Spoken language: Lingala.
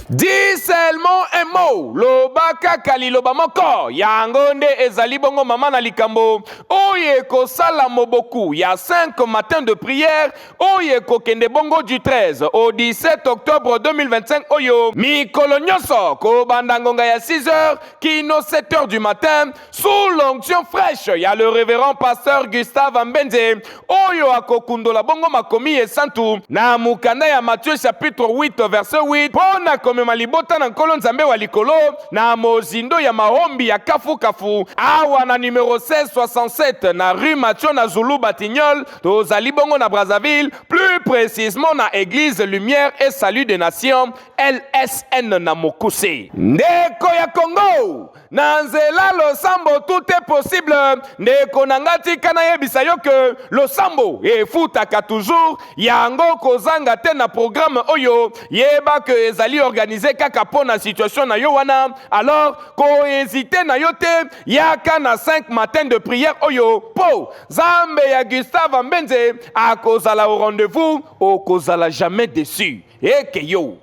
Dis seulement un mot, lobaka kaliloba moko, yangonde ezali bongo mama na likambo, oye ko sala moboku, ya 5 matins de prière, oye ko kende bongo du 13 au 17 octobre 2025, oyo, mikolo nyonso, ko bandangonga ya 6 heures, kino 7 heures du matin, sous l'onction fraîche, ya le révérend pasteur Gustave Mbenze, oyo akokundola bongo makomi et santu, na mukanda ya Matthieu chapitre 8 verset 8, pona komema libota na nkolo nzambe wa likolo, na mozindo ya mahombi ya kafu awa na numéro 1667 na rue Mathieu na Zulu Batignolles, tozali bongo na Brazzaville, plus précisément na église Lumière et Salut des Nations, LSN na Mokuse. Ndeko ya Congo, na nzela losambo tout est possible. Ndeko nangati kana yebisa yo ke losambo efutaka toujours, yango kozanga te na programme oyo, yeba ke ezali organisé kaka po na situation na yo wana, alors ko hésité na yo te, yaka na 5 matins de prière oyo, po Zambe ya Gustave Mbenze akozala au rendez-vous, okozala jamais déçu. Eke yo.